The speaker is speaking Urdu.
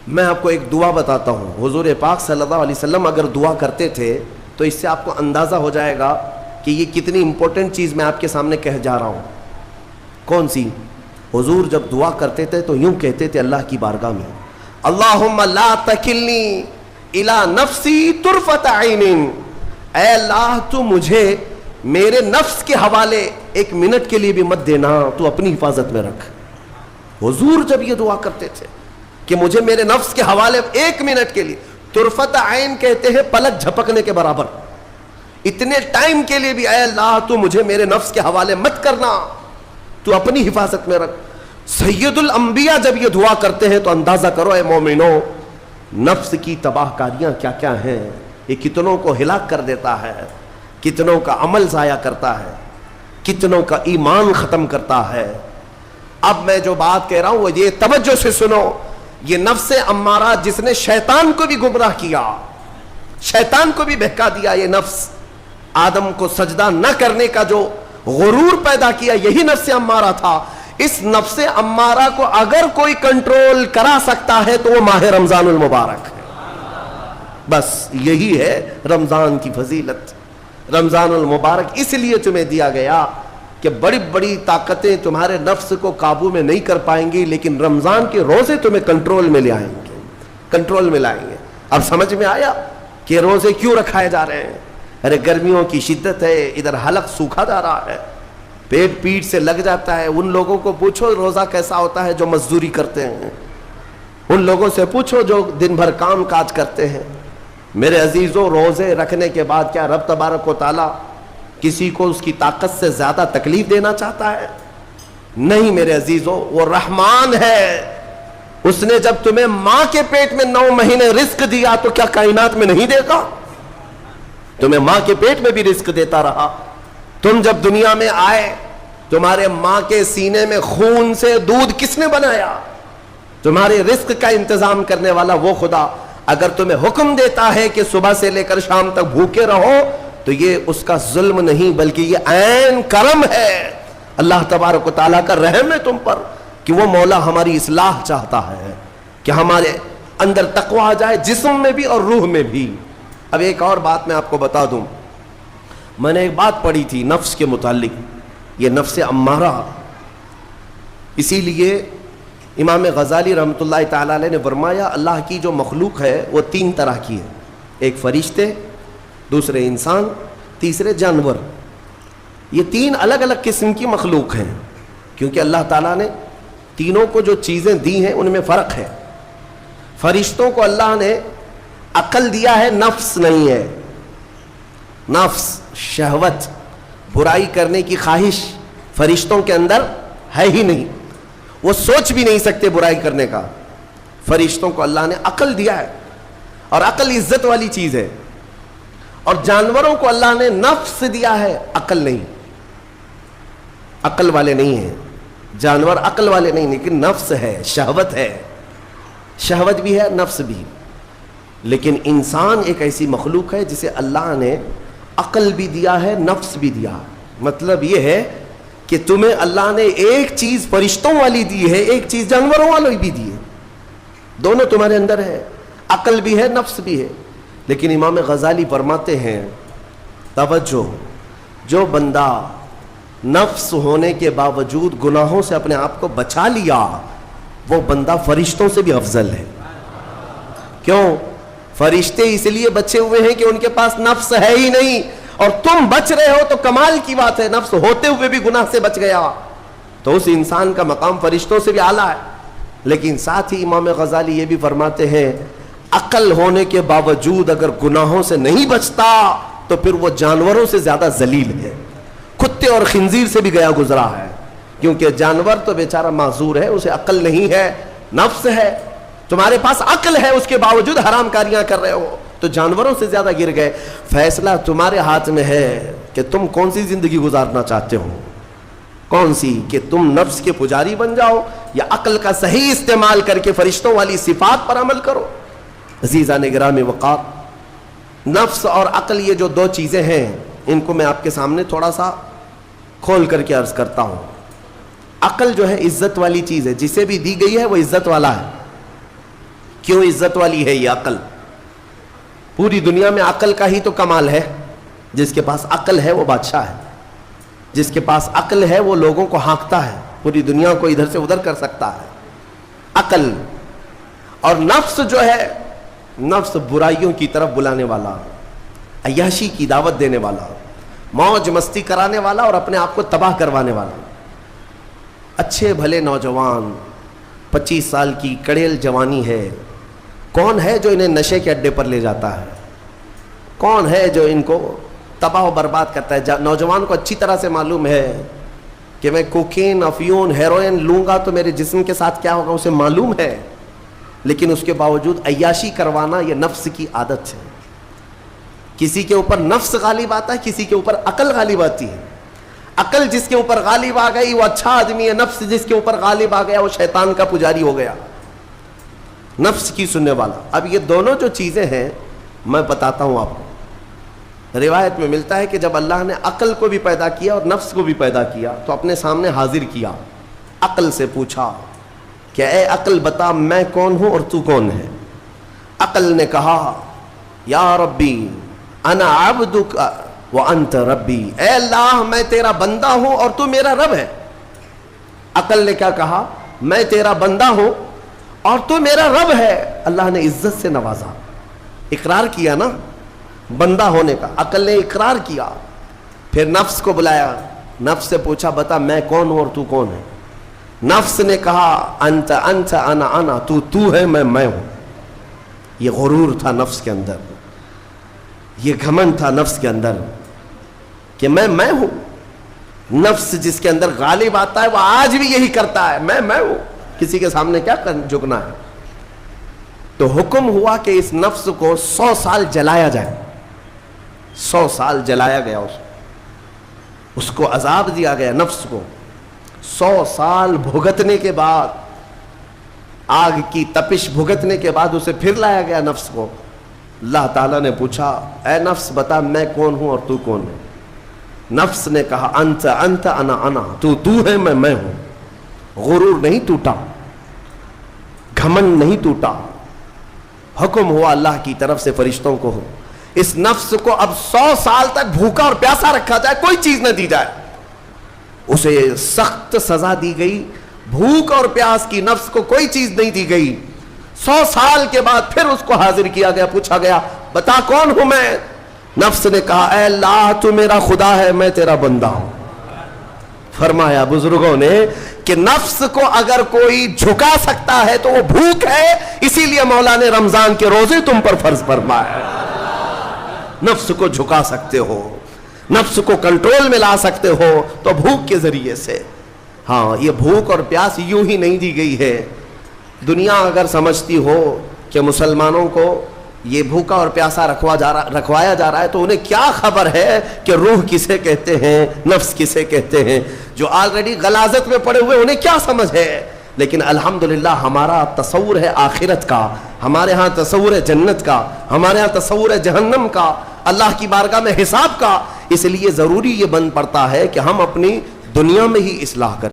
میں آپ کو ایک دعا بتاتا ہوں. حضور پاک صلی اللہ علیہ وسلم اگر دعا کرتے تھے تو اس سے آپ کو اندازہ ہو جائے گا کہ یہ کتنی امپورٹنٹ چیز میں آپ کے سامنے کہہ جا رہا ہوں. کون سی؟ حضور جب دعا کرتے تھے تو یوں کہتے تھے اللہ کی بارگاہ میں, اللہم لا تکلنی الی نفسی طرفۃ عین, اے اللہ تو مجھے میرے نفس کے حوالے ایک منٹ کے لیے بھی مت دینا, تو اپنی حفاظت میں رکھ. حضور جب یہ دعا کرتے تھے کہ مجھے میرے نفس کے حوالے ایک منٹ کے لیے, طرفۃ عین کہتے ہیں پلک جھپکنے کے برابر, اتنے ٹائم کے لیے بھی اے اللہ تو مجھے میرے نفس کے حوالے مت کرنا, تو اپنی حفاظت میں رکھ. سید الانبیاء جب یہ دعا کرتے ہیں تو اندازہ کرو اے مومنو, نفس کی تباہ کاریاں کیا کیا ہیں. یہ کتنوں کو ہلاک کر دیتا ہے, کتنوں کا عمل ضائع کرتا ہے, کتنوں کا ایمان ختم کرتا ہے. اب میں جو بات کہہ رہا ہوں وہ یہ توجہ سے سنو, یہ نفس امارہ جس نے شیطان کو بھی گمراہ کیا, شیطان کو بھی بہکا دیا, یہ نفس آدم کو سجدہ نہ کرنے کا جو غرور پیدا کیا یہی نفس امارہ تھا. اس نفس امارہ کو اگر کوئی کنٹرول کرا سکتا ہے تو وہ ماہ رمضان المبارک ہے. بس یہی ہے رمضان کی فضیلت. رمضان المبارک اس لیے تمہیں دیا گیا کہ بڑی بڑی طاقتیں تمہارے نفس کو قابو میں نہیں کر پائیں گی, لیکن رمضان کے روزے تمہیں کنٹرول میں لے آئیں گے, کنٹرول میں لائیں گے. اب سمجھ میں آیا کہ روزے کیوں رکھائے جا رہے ہیں؟ ارے گرمیوں کی شدت ہے, ادھر حلق سوکھا جا رہا ہے, پیٹ پیٹ سے لگ جاتا ہے. ان لوگوں کو پوچھو روزہ کیسا ہوتا ہے جو مزدوری کرتے ہیں, ان لوگوں سے پوچھو جو دن بھر کام کاج کرتے ہیں. میرے عزیزوں, روزے رکھنے کے بعد کیا رب تبارک و تعالی کسی کو اس کی طاقت سے زیادہ تکلیف دینا چاہتا ہے؟ نہیں میرے عزیزوں, وہ رحمان ہے. اس نے جب تمہیں ماں کے پیٹ میں 9 مہینے رزق دیا تو کیا کائنات میں نہیں دے گا؟ تمہیں ماں کے پیٹ میں بھی رزق دیتا رہا. تم جب دنیا میں آئے تمہارے ماں کے سینے میں خون سے دودھ کس نے بنایا؟ تمہارے رزق کا انتظام کرنے والا وہ خدا. اگر تمہیں حکم دیتا ہے کہ صبح سے لے کر شام تک بھوکے رہو تو یہ اس کا ظلم نہیں بلکہ یہ عین کرم ہے. اللہ تبارک و تعالیٰ کا رحم ہے تم پر کہ وہ مولا ہماری اصلاح چاہتا ہے کہ ہمارے اندر تقوی آ جائے, جسم میں بھی اور روح میں بھی. اب ایک اور بات میں آپ کو بتا دوں, میں نے ایک بات پڑھی تھی نفس کے متعلق, یہ نفس امارہ. اسی لیے امام غزالی رحمۃ اللہ تعالی علیہ نے فرمایا اللہ کی جو مخلوق ہے وہ 3 طرح کی ہے, ایک فرشتے, دوسرے انسان, تیسرے جانور. یہ 3 الگ الگ قسم کی مخلوق ہیں کیونکہ اللہ تعالیٰ نے تینوں کو جو چیزیں دی ہیں ان میں فرق ہے. فرشتوں کو اللہ نے عقل دیا ہے, نفس نہیں ہے. نفس, شہوت, برائی کرنے کی خواہش فرشتوں کے اندر ہے ہی نہیں, وہ سوچ بھی نہیں سکتے برائی کرنے کا. فرشتوں کو اللہ نے عقل دیا ہے اور عقل عزت والی چیز ہے. اور جانوروں کو اللہ نے نفس دیا ہے, عقل نہیں. عقل والے نہیں ہیں جانور, عقل والے نہیں, لیکن نفس ہے, شہوت ہے. شہوت بھی ہے, نفس بھی. لیکن انسان ایک ایسی مخلوق ہے جسے اللہ نے عقل بھی دیا ہے, نفس بھی دیا. مطلب یہ ہے کہ تمہیں اللہ نے ایک چیز فرشتوں والی دی ہے, ایک چیز جانوروں والی بھی دی ہے. دونوں تمہارے اندر ہے, عقل بھی ہے, نفس بھی ہے. لیکن امام غزالی فرماتے ہیں توجہ, جو بندہ نفس ہونے کے باوجود گناہوں سے اپنے آپ کو بچا لیا وہ بندہ فرشتوں سے بھی افضل ہے. کیوں؟ فرشتے اس لیے بچے ہوئے ہیں کہ ان کے پاس نفس ہے ہی نہیں, اور تم بچ رہے ہو تو کمال کی بات ہے. نفس ہوتے ہوئے بھی گناہ سے بچ گیا تو اس انسان کا مقام فرشتوں سے بھی اعلیٰ ہے. لیکن ساتھ ہی امام غزالی یہ بھی فرماتے ہیں عقل ہونے کے باوجود اگر گناہوں سے نہیں بچتا تو پھر وہ جانوروں سے زیادہ ذلیل ہے, کتے اور خنزیر سے بھی گیا گزرا ہے. کیونکہ جانور تو بیچارہ معذور ہے, اسے عقل نہیں ہے, نفس ہے. تمہارے پاس عقل ہے اس کے باوجود حرام کاریاں کر رہے ہو تو جانوروں سے زیادہ گر گئے. فیصلہ تمہارے ہاتھ میں ہے کہ تم کون سی زندگی گزارنا چاہتے ہو, کون سی, کہ تم نفس کے پجاری بن جاؤ یا عقل کا صحیح استعمال کر کے فرشتوں والی صفات پر عمل کرو. عزیزان گرامی وقار, نفس اور عقل یہ جو 2 چیزیں ہیں ان کو میں آپ کے سامنے تھوڑا سا کھول کر کے عرض کرتا ہوں. عقل جو ہے عزت والی چیز ہے, جسے بھی دی گئی ہے وہ عزت والا ہے. کیوں عزت والی ہے یہ عقل؟ پوری دنیا میں عقل کا ہی تو کمال ہے. جس کے پاس عقل ہے وہ بادشاہ ہے. جس کے پاس عقل ہے وہ لوگوں کو ہانکتا ہے, پوری دنیا کو ادھر سے ادھر کر سکتا ہے. عقل. اور نفس جو ہے, نفس برائیوں کی طرف بلانے والا, عیاشی کی دعوت دینے والا, موج مستی کرانے والا اور اپنے آپ کو تباہ کروانے والا. اچھے بھلے نوجوان 25 سال کی کڑیل جوانی ہے, کون ہے جو انہیں نشے کے اڈے پر لے جاتا ہے؟ کون ہے جو ان کو تباہ و برباد کرتا ہے؟ نوجوان کو اچھی طرح سے معلوم ہے کہ میں کوکین, افیون, ہیروئن لوں گا تو میرے جسم کے ساتھ کیا ہوگا, اسے معلوم ہے. لیکن اس کے باوجود عیاشی کروانا یہ نفس کی عادت ہے. کسی کے اوپر نفس غالب آتا ہے, کسی کے اوپر عقل غالب آتی ہے. عقل جس کے اوپر غالب آ گئی وہ اچھا آدمی ہے, نفس جس کے اوپر غالب آ گیا وہ شیطان کا پجاری ہو گیا, نفس کی سننے والا. اب یہ دونوں جو چیزیں ہیں میں بتاتا ہوں آپ کو. روایت میں ملتا ہے کہ جب اللہ نے عقل کو بھی پیدا کیا اور نفس کو بھی پیدا کیا تو اپنے سامنے حاضر کیا, عقل سے پوچھا کہ اے عقل بتا میں کون ہوں اور تو کون ہے؟ عقل نے کہا یا ربی انا عبدک وانت ربی, اے اللہ میں تیرا بندہ ہوں اور تو میرا رب ہے. عقل نے کیا کہا؟ میں تیرا بندہ ہوں اور تو میرا رب ہے. اللہ نے عزت سے نوازا, اقرار کیا نا بندہ ہونے کا. عقل نے اقرار کیا. پھر نفس کو بلایا, نفس سے پوچھا بتا میں کون ہوں اور تو کون ہے؟ نفس نے کہا انت انت انا انا, تو ہے میں ہوں. یہ غرور تھا نفس کے اندر, یہ گھمنڈ تھا نفس کے اندر کہ میں ہوں. نفس جس کے اندر غالب آتا ہے وہ آج بھی یہی کرتا ہے, میں ہوں. کسی کے سامنے کیا جھکنا ہے؟ تو حکم ہوا کہ اس نفس کو 100 سال جلایا جائے. 100 سال جلایا گیا, اس کو عذاب دیا گیا نفس کو. 100 سال بھگتنے کے بعد, آگ کی تپش بھگتنے کے بعد اسے پھر لایا گیا نفس کو. اللہ تعالیٰ نے پوچھا اے نفس بتا میں کون ہوں اور تو کون ہے؟ نفس نے کہا انت انت انا انا, تو ہے میں ہوں. غرور نہیں ٹوٹا, گھمنڈ نہیں ٹوٹا. حکم ہوا اللہ کی طرف سے فرشتوں کو, اس نفس کو اب 100 سال تک بھوکا اور پیاسا رکھا جائے, کوئی چیز نہ دی جائے. اسے سخت سزا دی گئی. بھوک اور پیاس کی نفس کو کوئی چیز نہیں دی گئی. 100 سال کے بعد پھر اس کو حاضر کیا گیا, پوچھا گیا بتا کون ہوں میں؟ نفس نے کہا اے اللہ تو میرا خدا ہے, میں تیرا بندہ ہوں. فرمایا بزرگوں نے کہ نفس کو اگر کوئی جھکا سکتا ہے تو وہ بھوک ہے, اسی لیے مولا نے رمضان کے روزے تم پر فرض فرمایا. نفس کو جھکا سکتے ہو, نفس کو کنٹرول میں لا سکتے ہو تو بھوک کے ذریعے سے. ہاں یہ بھوک اور پیاس یوں ہی نہیں دی گئی ہے. دنیا اگر سمجھتی ہو کہ مسلمانوں کو یہ بھوکا اور پیاسا رکھوایا جا رہا ہے تو انہیں کیا خبر ہے کہ روح کسے کہتے ہیں, نفس کسے کہتے ہیں. جو آلریڈی غلاظت میں پڑے ہوئے انہیں کیا سمجھ ہے. لیکن الحمدللہ ہمارا تصور ہے آخرت کا, ہمارے ہاں تصور ہے جنت کا, ہمارے ہاں تصور ہے جہنم کا, اللہ کی بارگاہ میں حساب کا. اس لیے ضروری یہ بن پڑتا ہے کہ ہم اپنی دنیا میں ہی اصلاح کریں.